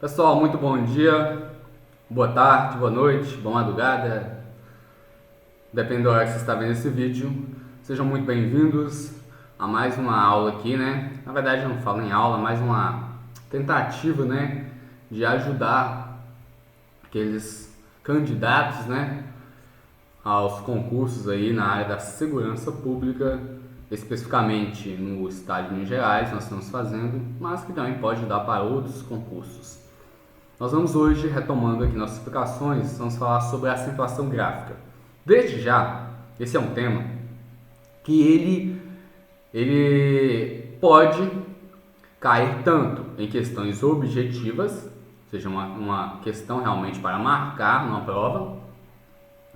Pessoal, muito bom dia, boa tarde, boa noite, boa madrugada, depende da hora que você está vendo esse vídeo. Sejam muito bem-vindos a mais uma aula aqui, né? Na verdade, eu não falo em aula, mais uma tentativa, né, de ajudar aqueles candidatos, né, aos concursos aí na área da segurança pública, especificamente no estado de Minas Gerais, nós estamos fazendo, mas que também pode dar para outros concursos. Nós vamos hoje, retomando aqui nossas explicações, vamos falar sobre a acentuação gráfica. Desde já, esse é um tema que ele pode cair tanto em questões objetivas, ou seja, uma questão realmente para marcar numa prova,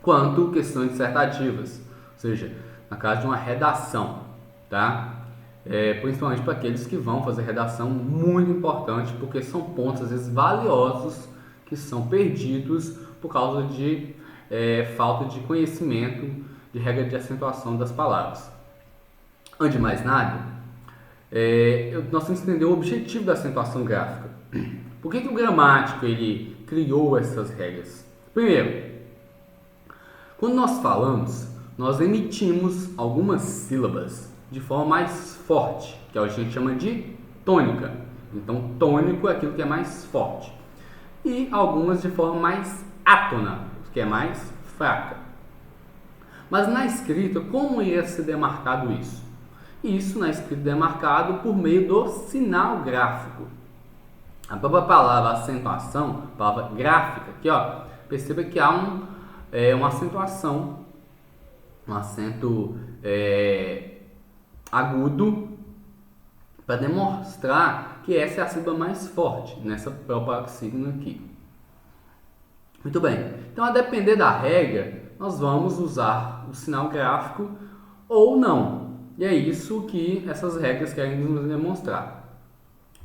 quanto questões dissertativas, ou seja, na caso de uma redação, tá? Principalmente para aqueles que vão fazer redação, muito importante, porque são pontos às vezes valiosos que são perdidos por causa de falta de conhecimento de regra de acentuação das palavras. Antes de mais nada, nós temos que entender o objetivo da acentuação gráfica. Por que o gramático ele criou essas regras? Primeiro, quando nós falamos, nós emitimos algumas sílabas de forma mais forte, que a gente chama de tônica. Então, tônico é aquilo que é mais forte. E algumas de forma mais átona, que é mais fraca. Mas na escrita, como ia ser demarcado isso? Isso na escrita é demarcado por meio do sinal gráfico. A própria palavra acentuação, a palavra gráfica, aqui ó, perceba que há uma acentuação, um acento agudo, para demonstrar que essa é a sílaba mais forte nessa própria signo aqui. Muito bem, então a depender da regra, nós vamos usar o sinal gráfico ou não. E é isso que essas regras querem nos demonstrar.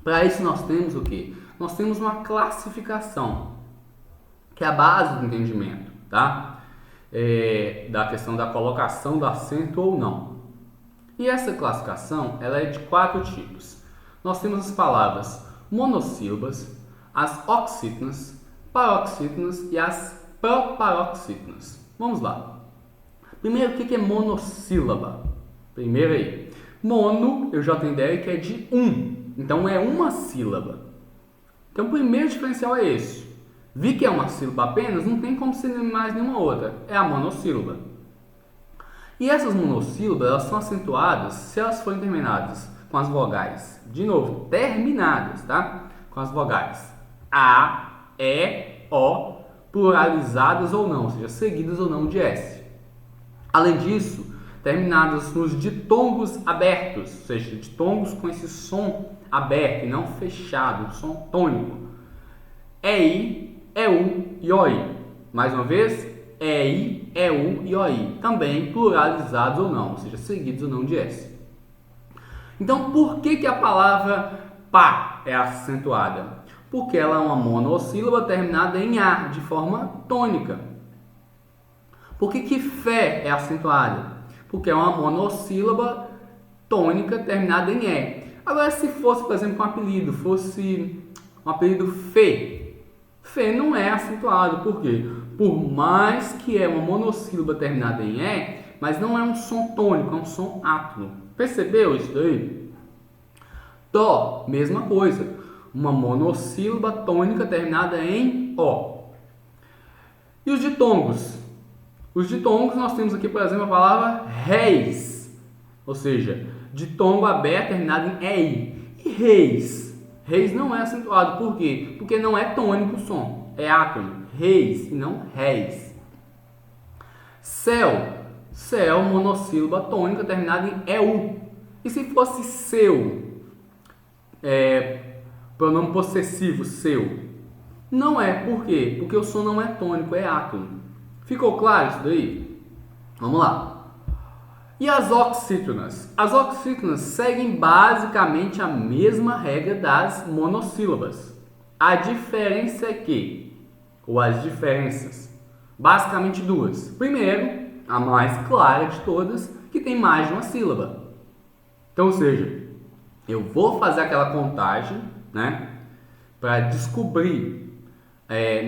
Para isso nós temos o quê? Nós temos uma classificação, que é a base do entendimento, tá? Da questão da colocação do acento ou não. E essa classificação ela é de 4 tipos. Nós temos as palavras monossílabas, as oxítonas, paroxítonas e as proparoxítonas. Vamos lá. Primeiro, o que é monossílaba? Primeiro aí. Mono, eu já tenho ideia que é de um. Então é uma sílaba. Então o primeiro diferencial é esse. Vi que é uma sílaba apenas, não tem como ser mais nenhuma outra. É a monossílaba. E essas monossílabas, elas são acentuadas se elas forem terminadas com as vogais. De novo, terminadas, tá? Com as vogais A, E, O, pluralizadas ou não, ou seja, seguidas ou não de S. Além disso, terminadas nos ditongos abertos, ou seja, ditongos com esse som aberto e não fechado, um som tônico. EI, EU e OI. Mais uma vez, EI, EU e OI. Também pluralizados ou não, ou seja, seguidos ou não de S. Então, por que a palavra pá é acentuada? Porque ela é uma monossílaba terminada em A, de forma tônica. Por que fé é acentuada? Porque é uma monossílaba tônica terminada em E. Agora, se fosse, por exemplo, um apelido, fosse um apelido Fê, Fê não é acentuado. Por quê? Por mais que é uma monossílaba terminada em E, mas não é um som tônico, é um som átono. Percebeu isso daí? Dó, mesma coisa. Uma monossílaba tônica terminada em O. E os ditongos? Os ditongos nós temos aqui, por exemplo, a palavra réis, ou seja, ditongo aberto terminado em EI. E reis? Reis não é acentuado, por quê? Porque não é tônico o som, é átono. Reis e não réis. Céu, céu, monossílaba tônica terminada em EU. E se fosse seu, pronome possessivo, seu? Não é, por quê? Porque o som não é tônico, é átono. Ficou claro isso daí? Vamos lá. E as oxítonas? As oxítonas seguem basicamente a mesma regra das monossílabas. A diferença é que, ou as diferenças, basicamente duas. Primeiro, a mais clara de todas, que tem mais de uma sílaba. Então, ou seja, eu vou fazer aquela contagem, né? para descobrir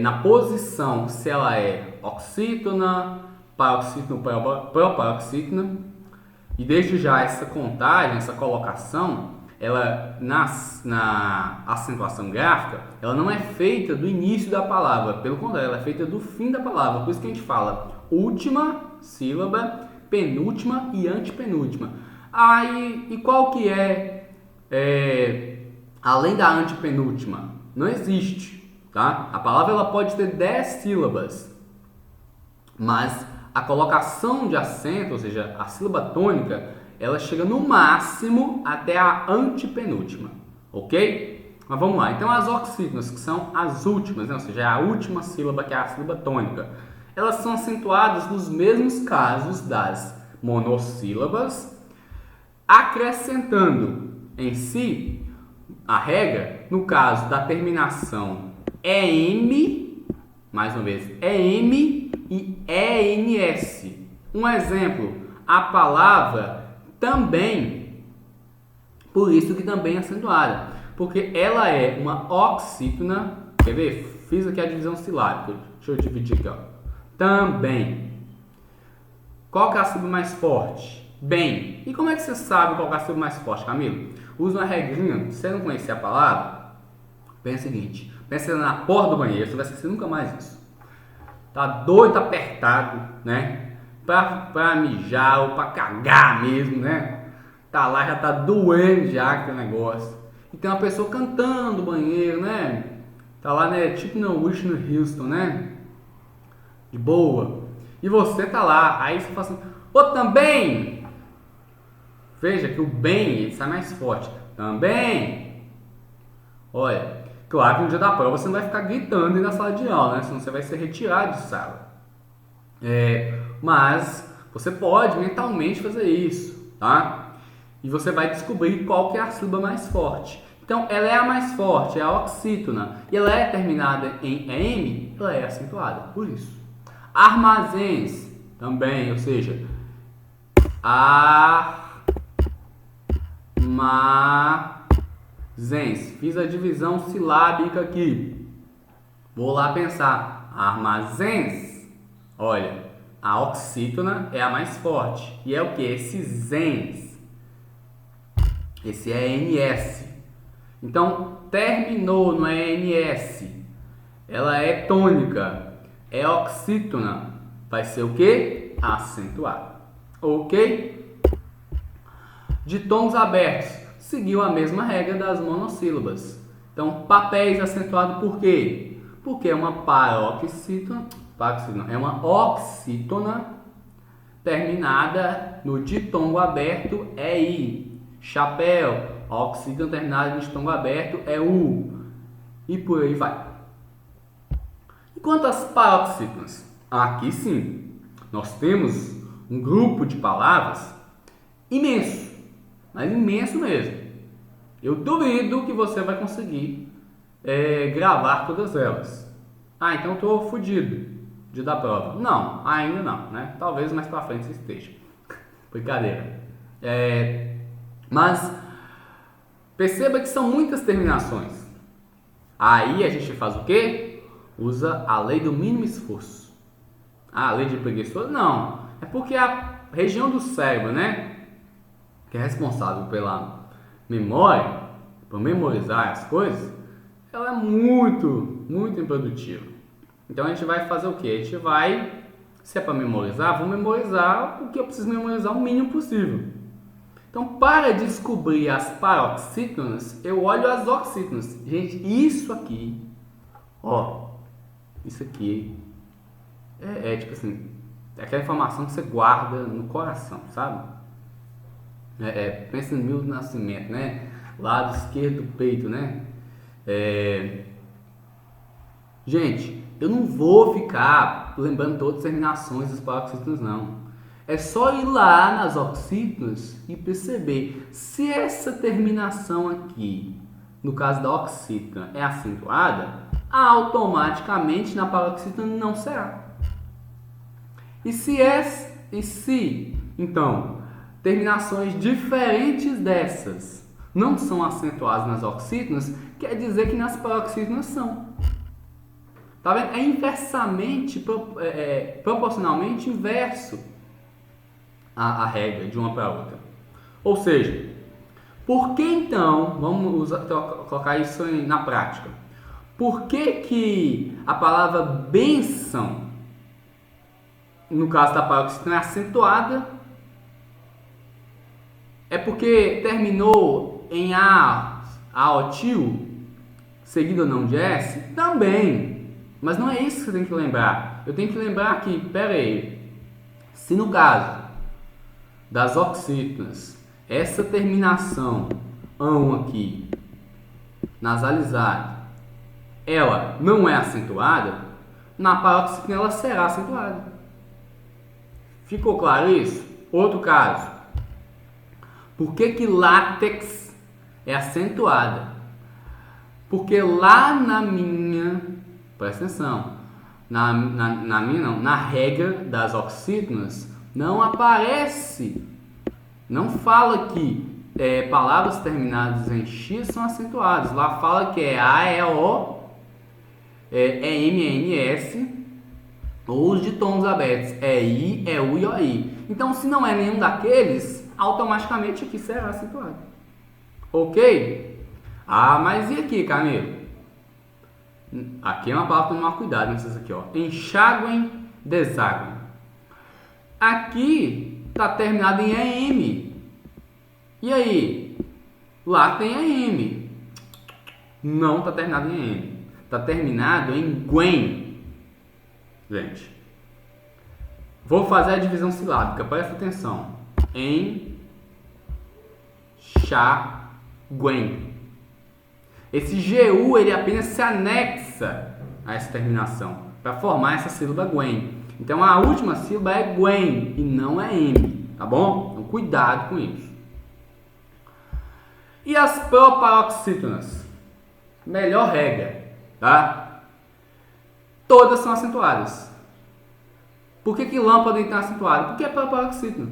na posição se ela é oxítona, paroxítona, proparoxítona. E desde já essa contagem, essa colocação, ela na acentuação gráfica, ela não é feita do início da palavra, pelo contrário, ela é feita do fim da palavra. Por isso que a gente fala última sílaba, penúltima e antepenúltima. E qual que além da antepenúltima? Não existe, tá? A palavra ela pode ter 10 sílabas, mas a colocação de acento, ou seja, a sílaba tônica, ela chega no máximo até a antepenúltima, ok? Mas vamos lá. Então as oxítonas, que são as últimas, né? Ou seja, a última sílaba, que é a sílaba tônica, elas são acentuadas nos mesmos casos das monossílabas, acrescentando em si a regra, no caso da terminação EM, mais uma vez, EM e ENS. Um exemplo, a palavra também, por isso que também é acentuada, porque ela é uma oxítona. Quer ver? Fiz aqui a divisão silábica. Deixa eu dividir aqui, ó. Também. Qual que é a sílaba mais forte? Bem. E como é que você sabe qual que é a sílaba mais forte, Camilo? Usa uma regrinha. Se você não conhecer a palavra, pensa o seguinte: pensa na porta do banheiro, você vai esquecer nunca mais isso. Tá doido, apertado, né? Pra mijar ou pra cagar mesmo, né? Tá lá, já tá doendo já aquele negócio. E tem uma pessoa cantando no banheiro, né? Tá lá, né? Tipo no Whitney Houston, né? De boa. E você tá lá, aí você fala assim: ô, também! Veja que o bem, ele sai mais forte. Também! Olha, claro que no dia da prova você não vai ficar gritando aí na sala de aula, né? Senão você vai ser retirado de sala. Mas você pode mentalmente fazer isso, tá? E você vai descobrir qual que é a sílaba mais forte. Então, ela é a mais forte, é a oxítona. E ela é terminada em EM, ela é acentuada, por isso. Armazéns, também, ou seja, armazéns. Fiz a divisão silábica aqui. Vou lá pensar. Armazéns. Olha, a oxítona é a mais forte. E é o que? Esse zens. Esse é NS. Então, terminou no ENS. Ela é tônica. É oxítona. Vai ser o que? Acentuado. Ok? Ditongos abertos. Seguiu a mesma regra das monossílabas. Então, papéis acentuado por quê? Porque é uma paroxítona. É uma oxítona terminada no ditongo aberto é I. Chapéu, oxítona terminada no ditongo aberto é U. E por aí vai. E quanto às paroxítonas? Aqui sim, nós temos um grupo de palavras imenso, mas imenso mesmo. Eu duvido que você vai conseguir gravar todas elas. Então estou fodido de dar prova. Não, ainda não, né? Talvez mais pra frente você esteja. Brincadeira. Mas perceba que são muitas terminações. Aí a gente faz o quê? Usa a lei do mínimo esforço. A lei de preguiçoso? Não. É porque a região do cérebro, né? Que é responsável pela memória, por memorizar as coisas, ela é muito, muito improdutiva. Então a gente vai fazer o quê? A gente vai, se é para memorizar, vou memorizar o que eu preciso memorizar o mínimo possível. Então, para descobrir as paroxítonas, eu olho as oxítonas. Gente, isso aqui, ó, isso aqui é tipo assim, é aquela informação que você guarda no coração, sabe? Pensa no Milton Nascimento, né? Lado esquerdo do peito, né? Gente, eu não vou ficar lembrando todas as terminações das paroxítonas, não. É só ir lá nas oxítonas e perceber se essa terminação aqui, no caso da oxítona, é acentuada, automaticamente na paroxítona não será. E se então terminações diferentes dessas não são acentuadas nas oxítonas, quer dizer que nas paroxítonas são. Tá vendo? É inversamente, proporcionalmente inverso a regra de uma para outra. Ou seja, por que então, vamos colocar isso na prática, por que a palavra bênção, no caso da paroxítona, é acentuada? É porque terminou em aotil, seguido ou não de S? Também. Mas não é isso que você tem que lembrar. Eu tenho que lembrar que, pera aí, se no caso das oxítonas, essa terminação ão aqui, nasalizada, ela não é acentuada, na paroxítona ela será acentuada. Ficou claro isso? Outro caso. Por que látex é acentuada? Porque lá na minha, presta atenção, na regra das oxítonas, não aparece, não fala que palavras terminadas em X são acentuadas. Lá fala que é A, E, O, M, N, S, ou os ditongos abertos, é I, é U e O, I. Então, se não é nenhum daqueles, automaticamente aqui será acentuado. Ok? Ah, mas e aqui, Camilo? Aqui é uma palavra para tomar cuidado nessas aqui, ó. Enxaguem, deságuem. Aqui está terminado em EM. E aí? Lá tem EM. Não está terminado em EM. Está terminado em Gwen. Gente, vou fazer a divisão silábica. Presta atenção. Enxaguem. Esse GU ele apenas se anexa a essa terminação para formar essa sílaba Gwen. Então a última sílaba é Gwen e não é M, tá bom? Então cuidado com isso. E as proparoxítonas? Melhor regra, tá? Todas são acentuadas. Por que lâmpada está acentuada? Porque é proparoxítona.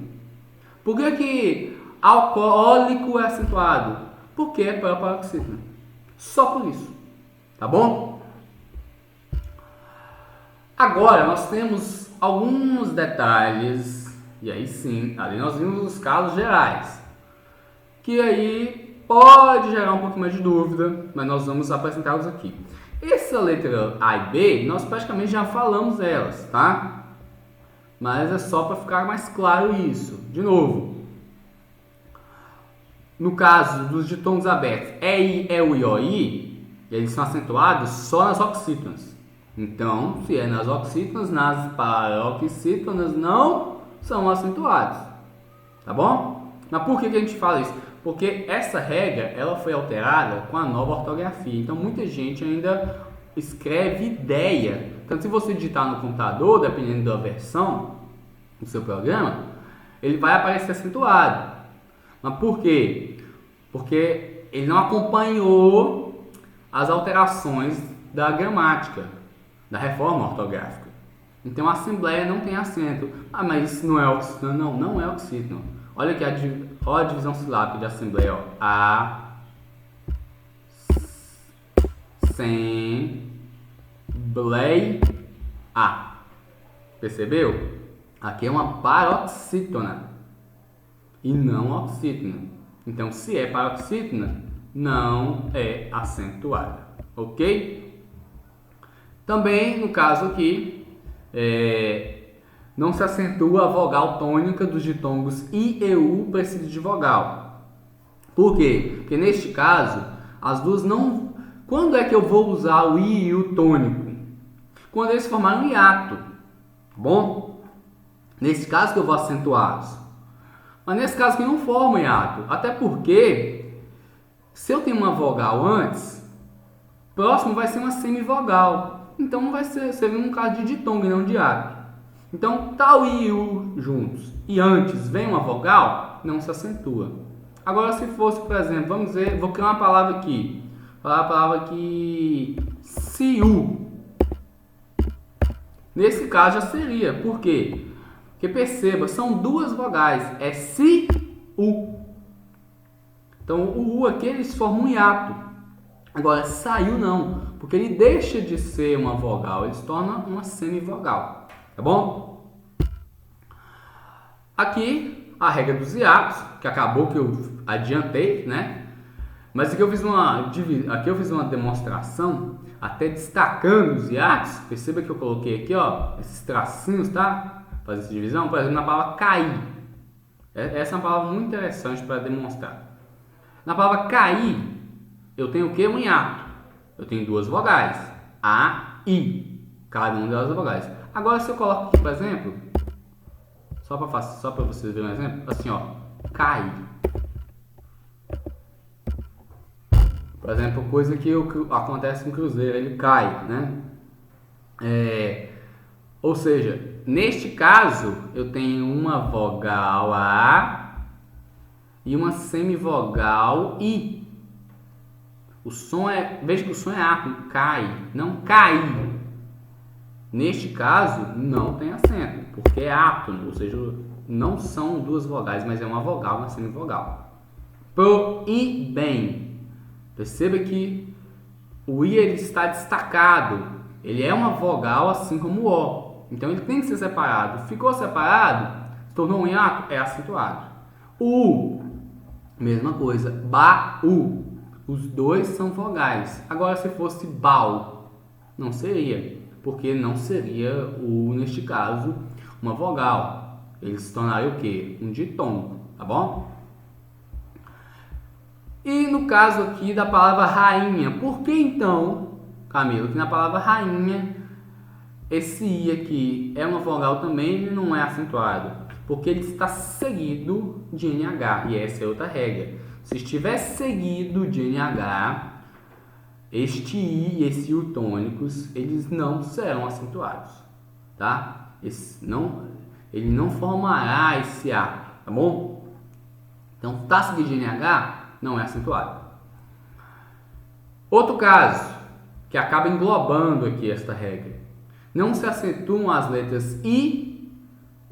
Por que alcoólico é acentuado? Porque é proparoxítona. Só por isso, tá bom? Agora nós temos alguns detalhes, e aí sim, ali nós vimos os casos gerais, que aí pode gerar um pouco mais de dúvida, mas nós vamos apresentá-los aqui. Essa letra A e B, nós praticamente já falamos elas, tá? Mas é só para ficar mais claro isso. De novo, no caso dos ditongos abertos EI, EU e OI, eles são acentuados só nas oxítonas. Então, se é nas oxítonas, nas paroxítonas não são acentuados. Tá bom? Mas por que a gente fala isso? Porque essa regra ela foi alterada com a nova ortografia. Então, muita gente ainda escreve ideia. Então, se você digitar no computador, dependendo da versão do seu programa, ele vai aparecer acentuado. Mas por quê? Porque ele não acompanhou as alterações da gramática, da reforma ortográfica. Então a assembleia não tem acento. Ah, mas isso não é oxítono. Não, não é oxítono. Olha aqui olha a divisão silábica de assembleia. Ó. A, sem, blei, a. Percebeu? Aqui é uma paroxítona e não oxítona. Então, se é paroxítona, não é acentuada. Ok? Também, no caso aqui, não se acentua a vogal tônica dos ditongos I e U precedido de vogal. Por quê? Porque neste caso, as duas não... Quando é que eu vou usar o I e o tônico? Quando eles formarem um hiato. Tá bom? Nesse caso que eu vou acentuá-los. Mas nesse caso que não forma hiato. Até porque, se eu tenho uma vogal antes, próximo vai ser uma semivogal. Então não vai ser um caso de ditongo e não de hiato. Então, tá o I e U juntos e antes vem uma vogal, não se acentua. Agora, se fosse, por exemplo, vamos dizer, vou criar uma palavra aqui. Falar a palavra aqui, siu. Nesse caso já seria. Por quê? Porque perceba, são duas vogais. É si, u. Então, o U aqui, eles formam um hiato. Agora, saiu não, porque ele deixa de ser uma vogal, ele se torna uma semivogal, tá bom? Aqui, a regra dos hiatos, que acabou que eu adiantei, né? Mas aqui eu fiz uma demonstração, até destacando os hiatos. Perceba que eu coloquei aqui, ó, esses tracinhos, tá? Fazer essa divisão, por exemplo, na palavra cair. Essa é uma palavra muito interessante para demonstrar. Na palavra cair, eu tenho o que? Um hiato. Eu tenho duas vogais, A, I. Cada uma delas é vogais. Agora, se eu coloco aqui, por exemplo, só para vocês verem um exemplo, assim, ó, cai. Por exemplo, coisa que acontece com o Cruzeiro, ele cai, né? Ou seja, neste caso, eu tenho uma vogal A e uma semivogal I. O som veja que o som é átono, cai, não cai. Neste caso, não tem acento, porque é átono, ou seja, não são duas vogais, mas é uma vogal, uma semivogal. Pro e bem. Perceba que o I ele está destacado, ele é uma vogal assim como o O, então ele tem que ser separado. Ficou separado, se tornou um hiato, é acentuado. O U, mesma coisa, ba, u, os dois são vogais. Agora se fosse bau, não seria, porque não seria o neste caso uma vogal, ele se tornaria o que? Um ditongo, tá bom? E no caso aqui da palavra rainha, por que então, Camilo, que na palavra rainha esse I aqui é uma vogal também e não é acentuado? Porque ele está seguido de NH, e essa é outra regra. Se estiver seguido de NH, este I e esse U tônicos, eles não serão acentuados, tá? Ele não formará esse A, tá bom? Então, está seguido de NH, não é acentuado. Outro caso, que acaba englobando aqui esta regra. Não se acentuam as letras I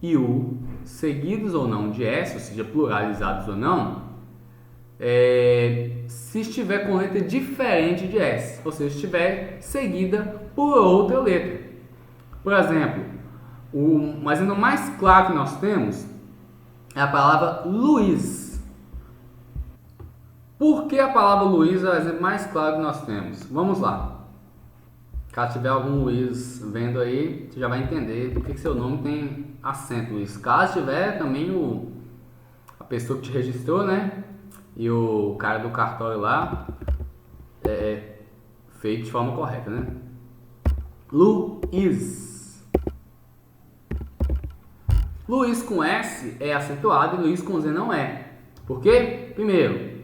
e U, seguidos ou não de S, ou seja, pluralizados ou não, se estiver com letra diferente de S, ou seja, estiver seguida por outra letra. Por exemplo, o exemplo mais claro que nós temos é a palavra Luiz. Por que a palavra Luiz é o exemplo mais claro que nós temos? Vamos lá. Caso tiver algum Luiz vendo aí, você já vai entender por que seu nome tem acento, Luiz. Caso tiver também a pessoa que te registrou, né? E o cara do cartório lá, feito de forma correta, né? Luiz. Luiz com S é acentuado e Luiz com Z não é. Por quê? Primeiro,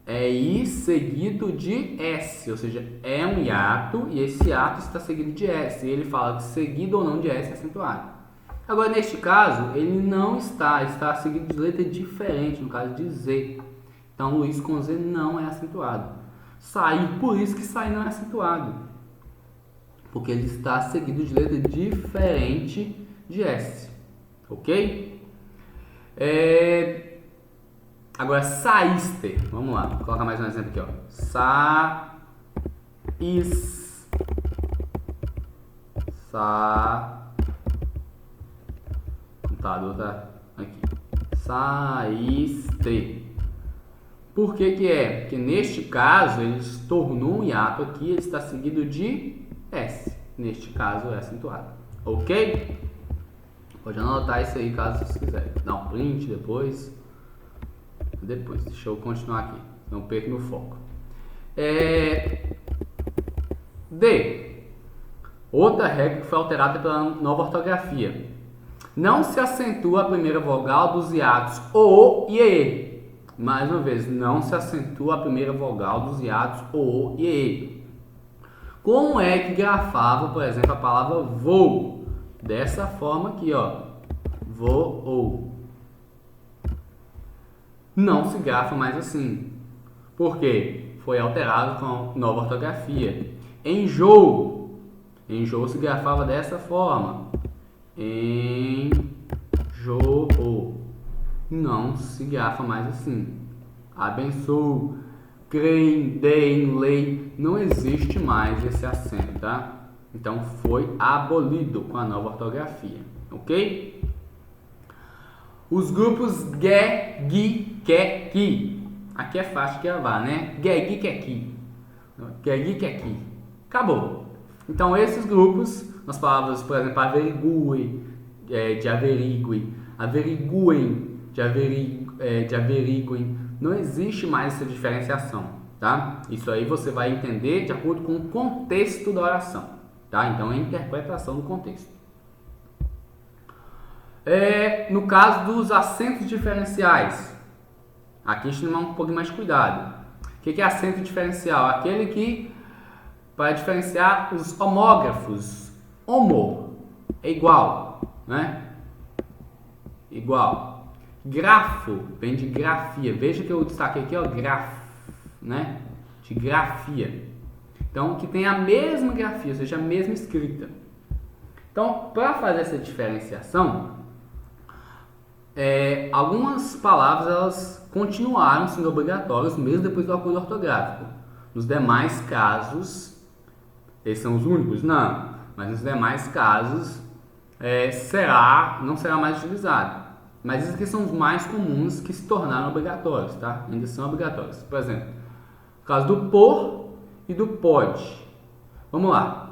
é I seguido de S, ou seja, é um hiato e esse hiato está seguido de S. E ele fala que seguido ou não de S é acentuado. Agora, neste caso, ele não está seguido de letra diferente, no caso de Z. Então, Luiz com Z não é acentuado. Sair, por isso que sair não é acentuado. Porque ele está seguido de letra diferente de S. Ok? Agora, saíste. Vamos lá, vou colocar mais um exemplo aqui, ó. Computador tá aqui. Saíste. Por que que é? Porque neste caso ele se tornou um hiato aqui, ele está seguido de S. Neste caso é acentuado. Ok? Pode anotar isso aí caso vocês quiserem. Dá um print depois. Deixa eu continuar aqui, não perco meu foco. D. Outra regra que foi alterada pela nova ortografia. Não se acentua a primeira vogal dos hiatos O e E. Mais uma vez, não se acentua a primeira vogal dos hiatos O e E. Como é que grafava, por exemplo, a palavra voo? Dessa forma aqui, ó. Voou. Não se grafa mais assim. Por quê? Foi alterado com a nova ortografia. Enjoo. Enjoo se grafava dessa forma. Enjoo. Não se grafa mais assim. Abençoo. creem, deem, lei, não existe mais esse acento, tá? Então foi abolido com a nova ortografia, ok? Os grupos ge, gi, que, ki. Aqui é fácil de gravar, né? Ge, gi, que, ki. Ge, gi, que, ki. Acabou. Então esses grupos, nas palavras, por exemplo, averiguem, de averiguem, averiguem, de averiguem, não existe mais essa diferenciação, tá? Isso aí você vai entender de acordo com o contexto da oração, tá? Então é a interpretação do contexto. No caso dos acentos diferenciais, aqui a gente tem que tomar um pouquinho mais de cuidado. O que é acento diferencial? Aquele que, para diferenciar os homógrafos, homo é igual, né? Igual. Grafo vem de grafia. Veja que eu destaquei aqui, ó, grafo, né? De grafia. Então, que tem a mesma grafia, ou seja, a mesma escrita. Então, para fazer essa diferenciação, algumas palavras elas continuaram sendo obrigatórias mesmo depois do acordo ortográfico. Nos demais casos, esses são os únicos? Não. Mas nos demais casos, não será mais utilizado. Mas esses aqui são os mais comuns que se tornaram obrigatórios, tá? Ainda são obrigatórios. Por exemplo, o caso do por e do pode. Vamos lá.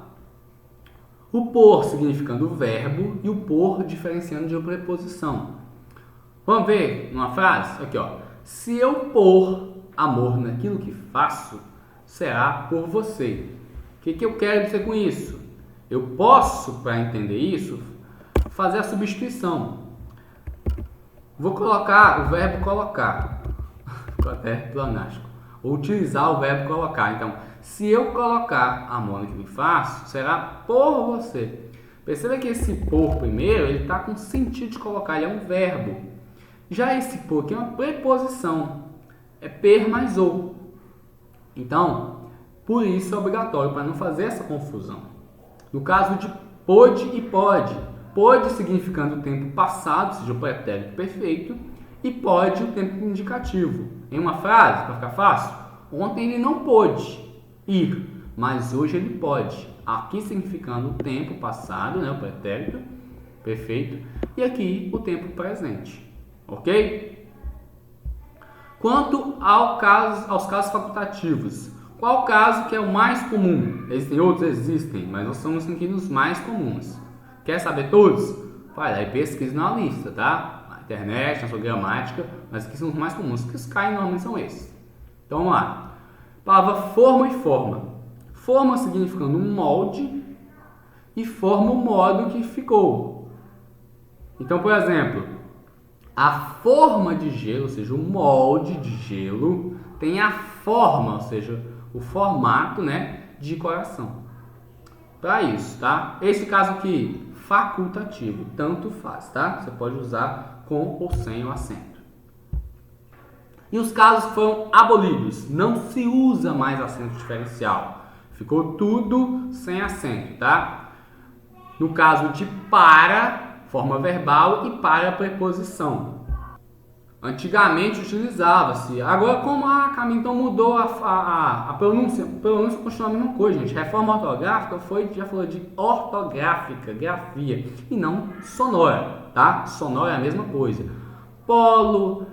O por significando o verbo e o por diferenciando de uma preposição. Vamos ver uma frase? Aqui, ó. Se eu pôr amor naquilo que faço, será por você. O que eu quero dizer com isso? Eu posso, para entender isso, fazer a substituição. Vou colocar o verbo colocar. Ficou até pleonástico. Ou utilizar o verbo colocar. Então, se eu colocar amor naquilo que faço, será por você. Perceba que esse por primeiro, ele está com sentido de colocar, ele é um verbo. Já esse por aqui é uma preposição, é per mais ou. Então, por isso é obrigatório, para não fazer essa confusão. No caso de pôde e pode, pôde significando o tempo passado, ou seja, o pretérito perfeito, e pode o tempo indicativo. Em uma frase, para ficar fácil, ontem ele não pôde ir, mas hoje ele pode. Aqui significando o tempo passado, né, o pretérito perfeito, e aqui o tempo presente. Ok? Quanto aos casos facultativos, qual caso que é o mais comum? Existem outros? Existem, mas nós estamos aqui nos mais comuns. Quer saber todos? Vai lá e pesquisa na lista, tá? Na internet, na sua gramática, mas aqui são os mais comuns. Os que caem normalmente são esses. Então vamos lá. Palavra forma e forma. Forma significando um molde e forma o modo que ficou. Então, por exemplo, a forma de gelo, ou seja, o molde de gelo, tem a forma, ou seja, o formato, né, de coração. Para isso, tá? Esse caso aqui, facultativo, tanto faz, tá? Você pode usar com ou sem o acento. E os casos que foram abolidos, não se usa mais acento diferencial. Ficou tudo sem acento, tá? No caso de para, forma verbal, e para preposição. Antigamente utilizava-se. Agora, como a Camila então mudou a pronúncia continua a mesma coisa, gente. Reforma ortográfica já falou de ortográfica, grafia, e não sonora, tá? Sonora é a mesma coisa. Polo,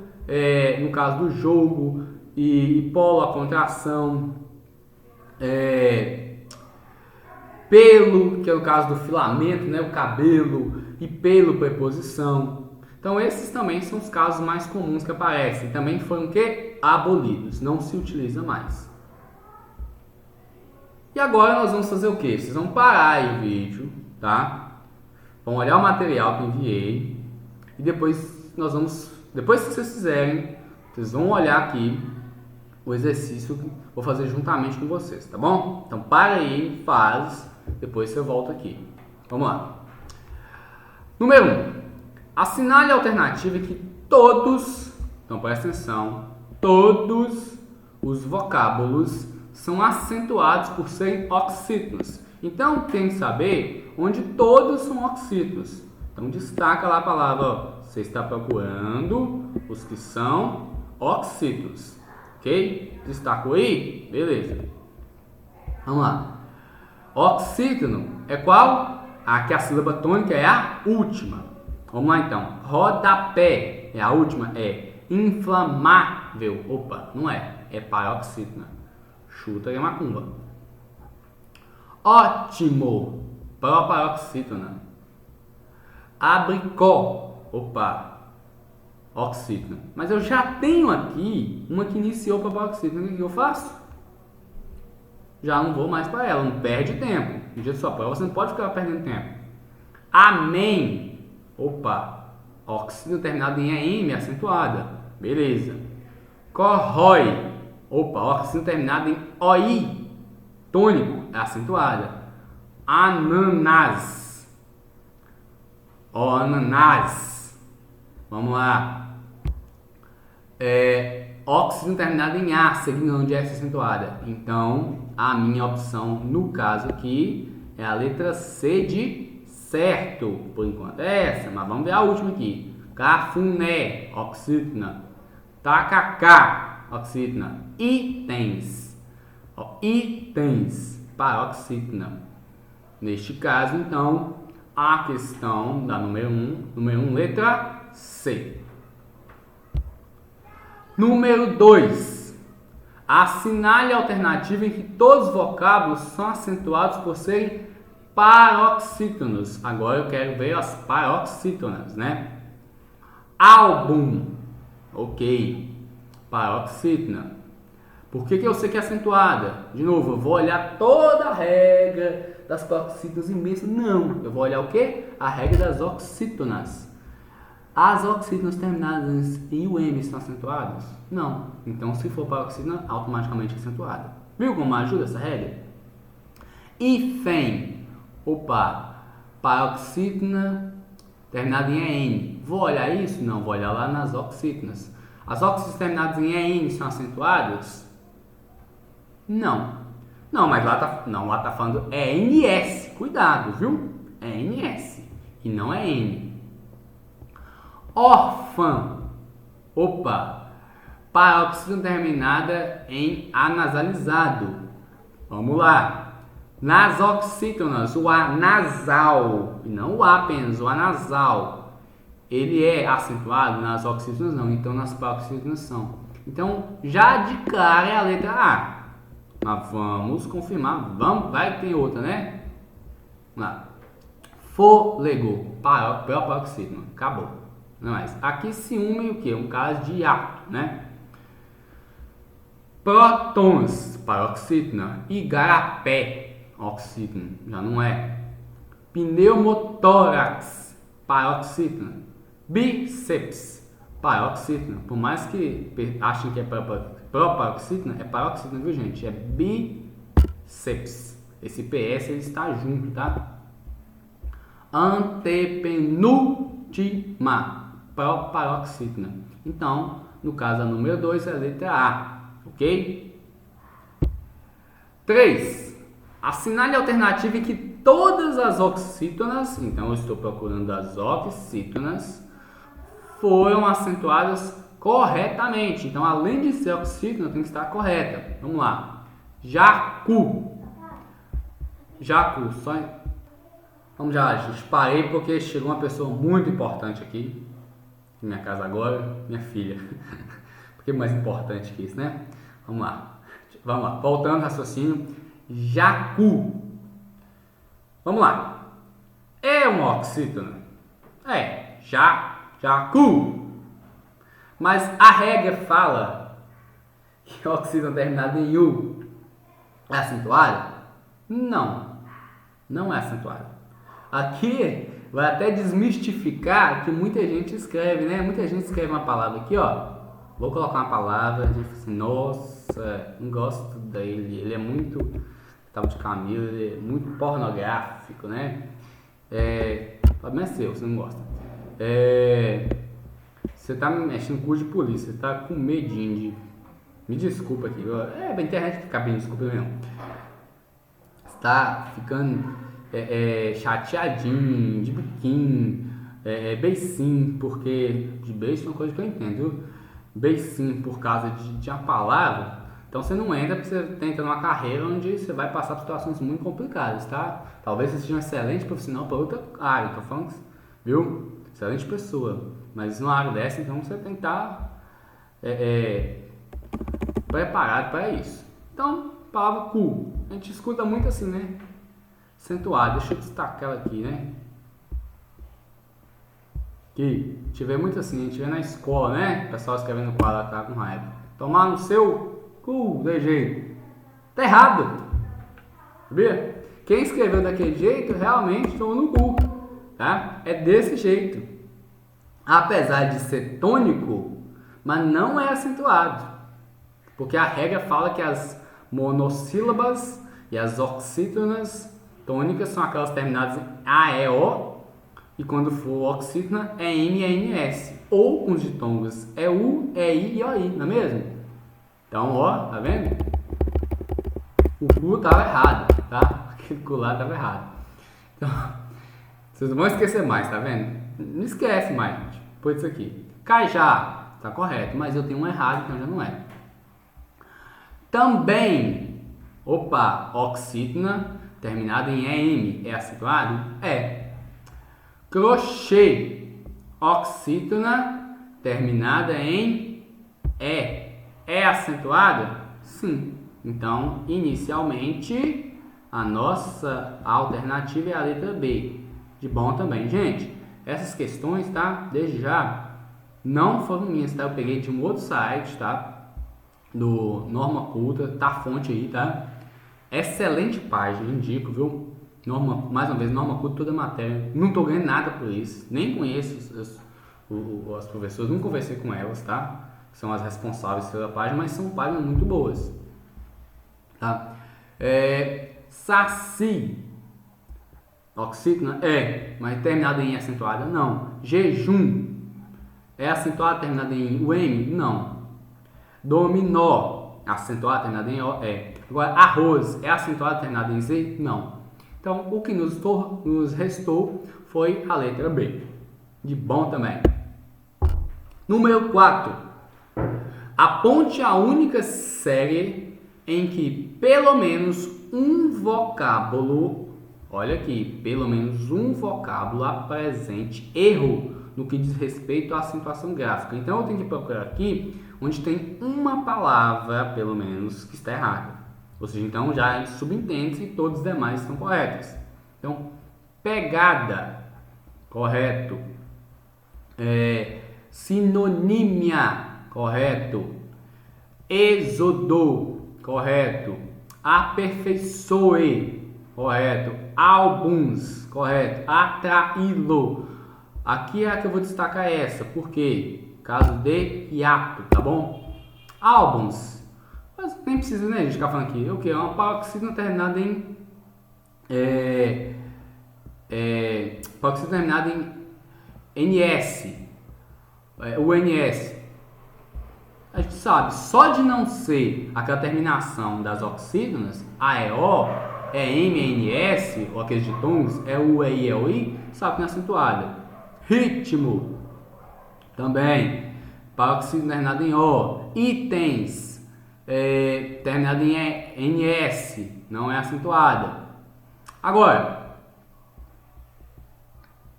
no caso do jogo, e polo, a contração. Pelo, que é o caso do filamento, né? O cabelo, e pelo, preposição. Então esses também são os casos mais comuns que aparecem. Também foram o quê? Abolidos, não se utiliza mais. E agora nós vamos fazer o quê? Vocês vão parar aí o vídeo, tá? Vão olhar o material que eu enviei e depois depois que vocês fizerem, vocês vão olhar aqui o exercício que vou fazer juntamente com vocês, tá bom? Então para aí, faz, depois você volta aqui. Vamos lá. Número 1. Assinale a alternativa que todos, então presta atenção, todos os vocábulos são acentuados por serem oxítonos. Então tem que saber onde todos são oxítonos. Então destaca lá a palavra, ó, você está procurando os que são oxítonos, ok? Ok? Destacou aí? Beleza. Vamos lá. Oxítono é qual? Aqui a sílaba tônica é a última. Vamos lá então. Rodapé é a última, é inflamável. Opa, não é. É paroxítona. Chuta é macumba. Ótimo. Proparoxítona. Abricó. Opa. Oxítona. Mas eu já tenho aqui uma que iniciou proparoxítona. O que eu faço? Já não vou mais para ela. Não perde tempo. No dia de sua prova você não pode ficar perdendo tempo. Amém. Opa. Oxítona terminado em EM acentuada. Beleza. Corrói. Opa. Oxítona terminado em OI. Tônico. É acentuada. Ananás. Ananás. Vamos lá. Óxido terminado em A, seguindo de S acentuada. Então, a minha opção, no caso aqui, é a letra C de certo. Por enquanto é essa, mas vamos ver a última aqui. Cafuné, oxítona. Tacacá, oxítona. Itens. Itens, paroxítona. Neste caso, então, a questão da número 1, letra C. Número 2. Assinale a alternativa em que todos os vocábulos são acentuados por serem paroxítonos. Agora eu quero ver as paroxítonas, né? Álbum. Ok. Paroxítona. Por que eu sei que é acentuada? De novo, eu vou olhar toda a regra das paroxítonas imensas. Não. Eu vou olhar o quê? A regra das oxítonas. As oxítonas terminadas em UM estão acentuadas? Não. Então, se for paroxítona, automaticamente acentuada. Viu como ajuda essa regra? Hífen. Opa. Paroxítona terminada em EN. Vou olhar isso? Não. Vou olhar lá nas oxítonas. As oxítonas terminadas em EN são acentuadas? Não. Não, mas lá tá falando ENS. Cuidado, viu? ENS. E não é N. Órfã. Opa. Paroxítona terminada em anasalizado. Vamos lá. Nas oxítonas, o A nasal, e não o A apenas, o A nasal, ele é acentuado, nas oxítonas não, então nas paroxítonas são. Então, já de cara é a letra A. Mas vamos confirmar, vai ter outra, né? Vamos lá. Fôlego, paroxítona, acabou. Não é mais. Aqui se une o que? Um caso de ato, né? Prótons, paroxítona. Igarapé, oxítona, já não é. Pneumotórax, paroxítona. Bíceps, paroxítona. Por mais que achem que é proparoxítona, é paroxítona, viu, gente? É bíceps. Esse PS ele está junto, tá? Antepenúltima, proparoxítona. Então, no caso, a número 2 é a letra A, ok? 3. Assinale a alternativa em que todas as oxítonas, então eu estou procurando as oxítonas, foram acentuadas corretamente. Então, além de ser oxítona, tem que estar correta. Vamos lá. Jacu. Jacu, Vamos já, gente. Parei porque chegou uma pessoa muito importante aqui em minha casa agora, minha filha. Porque mais importante que isso, né? Vamos lá. Voltando ao raciocínio. Jacu. Vamos lá. É uma oxítona? É. Jacu. Mas a regra fala que a oxítona terminada em U é acentuada? Não. Não é acentuada. Aqui vai até desmistificar que muita gente escreve, né? Muita gente escreve uma palavra aqui, ó. Vou colocar uma palavra, a gente fala assim, nossa, não gosto dele, ele é muito, tava de Camilo, ele é muito pornográfico, né? O problema é seu, você não gosta. Você tá mexendo com curso de polícia, você tá com medinho de... Me desculpa aqui, a internet fica bem, desculpa mesmo. Você tá ficando... chateadinho, de biquinho, beicinho, porque de beijo é uma coisa que eu entendo, beicinho por causa de uma palavra, então você não entra porque você tenta numa carreira onde você vai passar por situações muito complicadas, tá? Talvez você seja um excelente profissional para outra área, tô falando, viu? Excelente pessoa, mas numa área dessa, então você tem que estar preparado para isso. Então, palavra cu, a gente escuta muito assim, né? Acentuado, deixa eu destacar ela aqui, né? Que tiver muito assim, a gente vê na escola, né? O pessoal escrevendo quadro tá com raiva. Tomar no seu cu, de jeito. Tá errado. Sabia? Quem escreveu daquele jeito realmente tomou no cu. Tá? É desse jeito. Apesar de ser tônico, mas não é acentuado. Porque a regra fala que as monossílabas e as oxítonas tônicas são aquelas terminadas em A, E, O. E quando for oxítona é M e NS. Ou com os ditongos é U, E, I e OI, não é mesmo? Então, ó, tá vendo? O cu tava errado, tá? Aquele cu lá tava errado. Então, vocês não vão esquecer mais, tá vendo? Não esquece mais, gente. Põe isso aqui. Cajá, tá correto, mas eu tenho um errado, então já não é. Também, opa, oxítona, terminado em EM, é acentuado? É. Crochê, oxítona, terminada em E, é acentuada? Sim. Então, inicialmente, a nossa alternativa é a letra B. De bom também. Gente, essas questões, tá? Desde já, não foram minhas, tá? Eu peguei de um outro site, tá? Do Norma Culta, tá a fonte aí, tá? Excelente página, indico, viu? Mais uma vez, Norma Culta, toda a matéria. Não tô ganhando nada por isso, nem conheço as professoras, não conversei com elas, tá? São as responsáveis pela página, mas são páginas muito boas, tá? Saci, oxítona, mas terminada em acentuada, não. Jejum, é acentuada terminada em UM? Não. Dominó, acentuada terminada em O, é. Agora, arroz, é acentuada terminada em Z? Não. Então, o que nos restou foi a letra B. De bom também. Número 4. Aponte a única série em que pelo menos um vocábulo, olha aqui, pelo menos um vocábulo apresente erro no que diz respeito à acentuação gráfica. Então, eu tenho que procurar aqui onde tem uma palavra, pelo menos, que está errada. Ou seja, então já subentende-se que todos os demais estão corretos. Então, pegada, correto. Sinonímia, correto. Êxodo, correto. Aperfeiçoe, correto. Álbuns, correto. Atraí-lo. Aqui é a que eu vou destacar essa, porque caso de hiato, tá bom? Álbuns. Mas nem precisa, né, a gente ficar falando aqui. O que? É uma paroxítona terminada em paroxítona terminada em NS. O NS. A gente sabe, só de não ser aquela terminação das oxítonas, AEO, EM, NS, ou aqueles ditongos, é o E, I, o I, sabe que não é acentuada. Ritmo. Também. Paroxítona terminada em O. Itens. Terminada em NS, não é acentuada. Agora,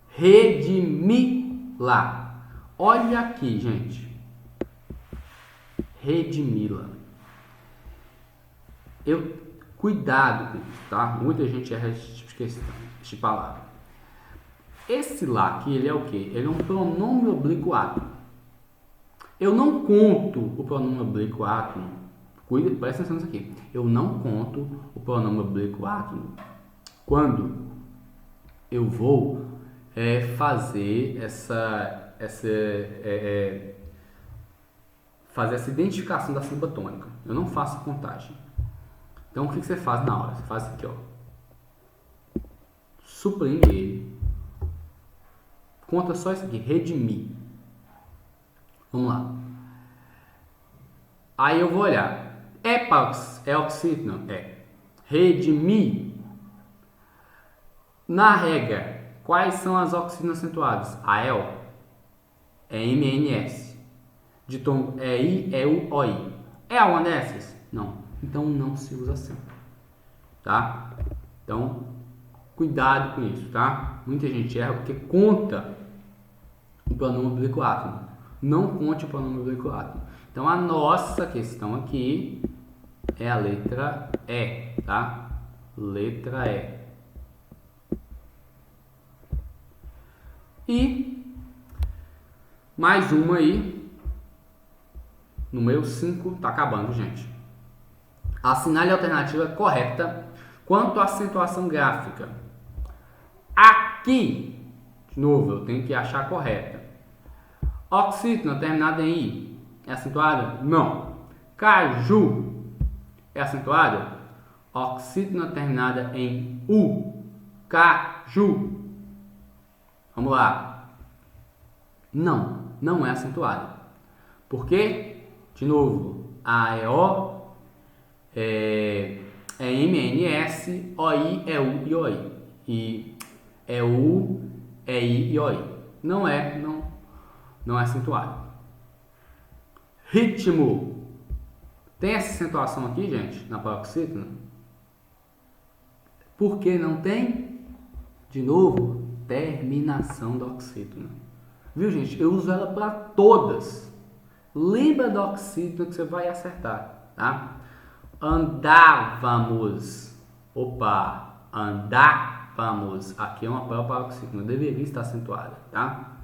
redimi-la. Olha aqui, gente. Redimi-la. Cuidado com isso, tá? Muita gente erra esse tipo de questão, esse tipo de palavra. Esse lá aqui, ele é o quê? Ele é um pronome oblíquo átono. Eu não conto o pronome oblíquo átono. Presta atenção nisso aqui. Eu não conto o pronome oblíquo átono quando eu vou fazer essa identificação da sílaba tônica. Eu não faço contagem. Então, o que você faz na hora? Você faz isso aqui, ó. Suprime ele. Conta só isso aqui. Redimir. Vamos lá. Aí eu vou olhar. É oxítona? É. Redimir. Na regra, quais são as oxítonas acentuadas? AEO. É MNS. ditongo é I, é U, OI. É alguma dessas? Não. Então não se usa sempre. Tá? Então, cuidado com isso, tá? Muita gente erra porque conta o pronome oblíquo átono. Não conte o pronome oblíquo átono. Então, a nossa questão aqui é a letra E, tá? Letra E. E mais uma aí, número 5, tá acabando, gente. Assinale a alternativa correta quanto à acentuação gráfica. Aqui, de novo, eu tenho que achar a correta. Oxítona terminada em I é acentuada? Não. Caju é acentuada? Oxítona terminada em U. Caju. Vamos lá. Não é acentuada. Por quê? De novo, A é O, é M, é N, S, OI é U e OI. E é U, é I e OI. Não é acentuado. Ritmo. Tem essa acentuação aqui, gente, na paroxítona? Por que não tem? De novo, terminação da oxítona. Viu, gente? Eu uso ela para todas. Lembra da oxítona que você vai acertar, tá? Andávamos. Opa, andávamos. Aqui é uma prova paroxítona. Deveria estar acentuada, tá?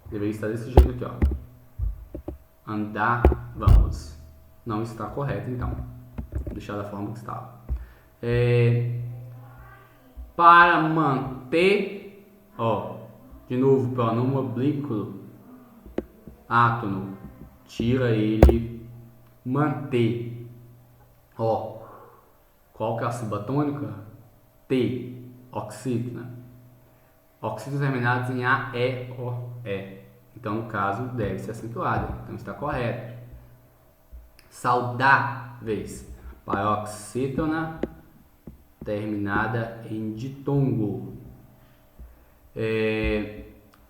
Deveria estar desse jeito aqui, ó. Andávamos. Não está correto, então. Vou deixar da forma que estava. Para manter, ó, de novo, pronome oblíquo átono, tira ele, manter. Ó, qual que é a sílaba tônica? T, oxítona. Oxítonos terminados em A, E, O, E. Então, no caso, deve ser acentuada. Então, está correto. Saudáveis. Paroxítona terminada em ditongo. É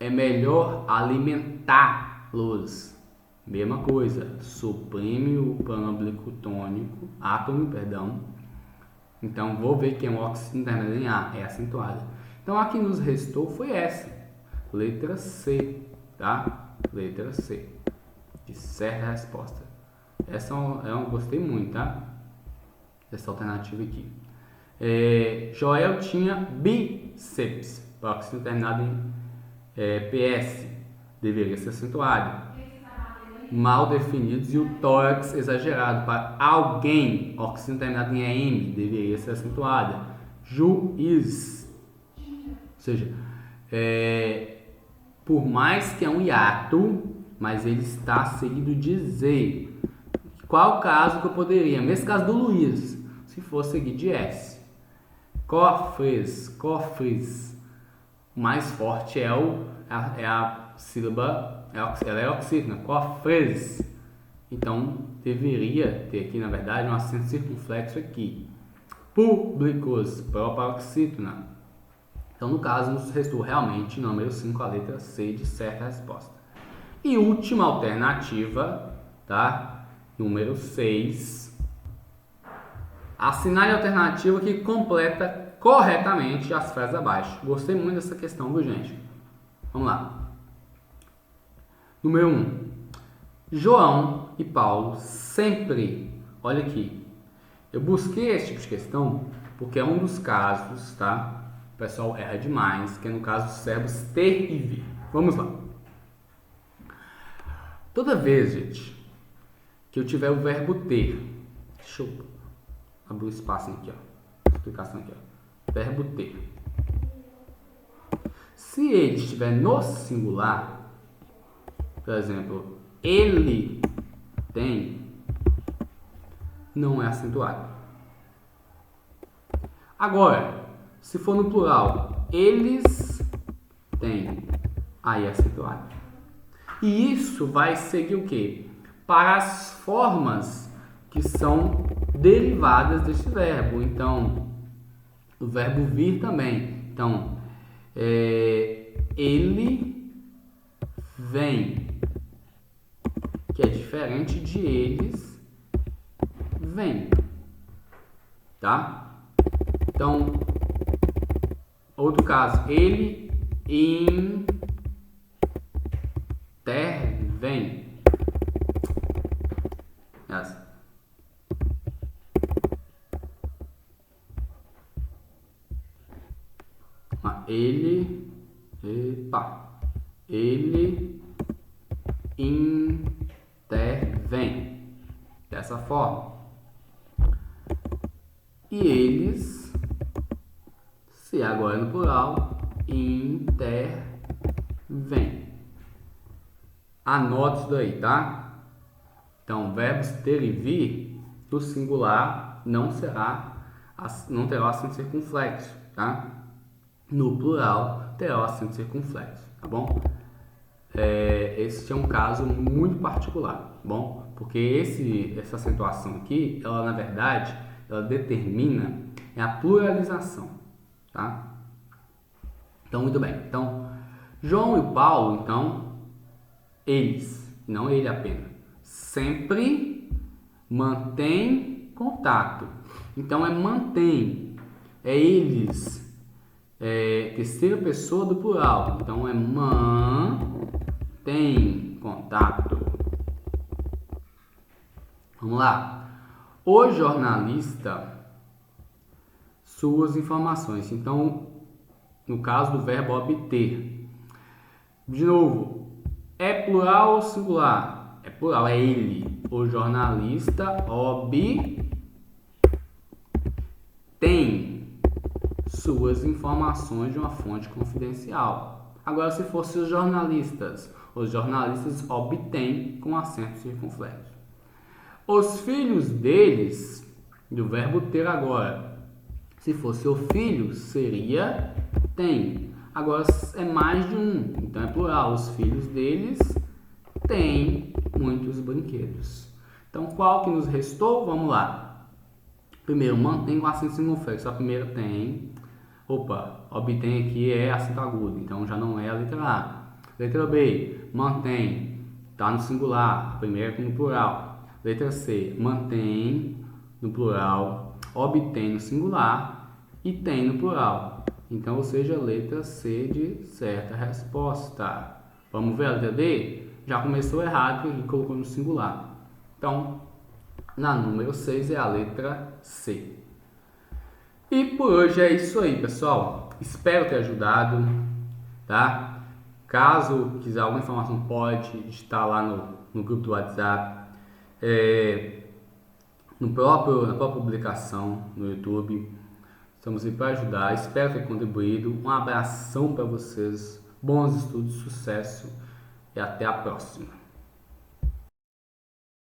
melhor alimentá-los. Mesma coisa. Suprime o pronome oblíquo tônico, átono, perdão. Então, vou ver que é um oxítona terminada em A. É acentuada. Então, a que nos restou foi essa. Letra C. Tá? Letra C. De certa resposta. Essa eu gostei muito, tá? Essa alternativa aqui. Joel tinha bíceps. Próximo terminado em PS. Deveria ser acentuado. Mal definidos e o tórax exagerado. Para alguém. Oxítono terminado em AM. Deveria ser acentuada. Juiz. Ou seja, por mais que é um hiato, mas ele está seguido de Z. Qual o caso que eu poderia? Nesse caso do Luiz, se for seguir de S. Cofres. O mais forte é a sílaba, ela é oxítona. Cofres. Então, deveria ter aqui, na verdade, um acento circunflexo aqui. Públicos, proparoxítona. Então, no caso, nos restou realmente, número 5, a letra C de certa resposta. E última alternativa, tá? Número 6. Assinale a alternativa que completa corretamente as frases abaixo. Gostei muito dessa questão, viu, gente? Vamos lá. Número 1. João e Paulo sempre... Olha aqui. Eu busquei esse tipo de questão porque é um dos casos, tá? O pessoal erra demais, que é no caso dos verbos ter e vir. Vamos lá. Toda vez, gente, que eu tiver o verbo ter, deixa eu abrir um espaço aqui, ó. Explicação aqui, ó. Verbo ter. Se ele estiver no singular, por exemplo, ele tem, não é acentuado. Agora, se for no plural, eles têm, aí é acentuado. E isso vai seguir o quê? Para as formas que são derivadas desse verbo. Então, o verbo vir também. Então, ele vem. que é diferente de eles vêm, tá? Então, outro caso, ele intervém. Essa. Ele intervém dessa forma. E eles, se agora no plural, intervém. Anote isso daí, tá? Então, verbos ter e vir, no singular não terá acento circunflexo, tá? No plural terá acento circunflexo, tá bom? Esse é um caso muito particular, tá bom? Porque essa acentuação aqui, ela na verdade, ela determina a pluralização, tá? Então, muito bem. Então, João e Paulo, então, eles, não ele apenas, sempre mantém contato. Então, mantém, eles, terceira pessoa do plural. Então, mantém contato. Vamos lá. O jornalista, suas informações. Então, no caso do verbo obter. De novo, é plural ou singular? É plural, é ele. O jornalista obtém suas informações de uma fonte confidencial. Agora, se fosse os jornalistas obtêm com acento circunflexo. Os filhos deles, do verbo ter agora. Se fosse o filho, seria tem. Agora é mais de um, então é plural. Os filhos deles têm muitos brinquedos. Então, qual que nos restou? Vamos lá. Primeiro, mantém com acento circunflexo. A primeira tem. Obtém aqui é acento agudo, então já não é a letra A. Letra B, mantém, está no singular. A primeira no plural. Letra C, mantém no plural, obtém no singular e tem no plural. Então, ou seja, letra C de certa resposta. Vamos ver a letra D? Já começou errado porque colocou no singular. Então, na número 6 é a letra C. E por hoje é isso aí, pessoal. Espero ter ajudado, tá? Caso quiser alguma informação, pode estar lá no grupo do WhatsApp. Na própria publicação no YouTube. Estamos aí para ajudar. Espero ter contribuído. Um abração para vocês. Bons estudos, sucesso e até a próxima.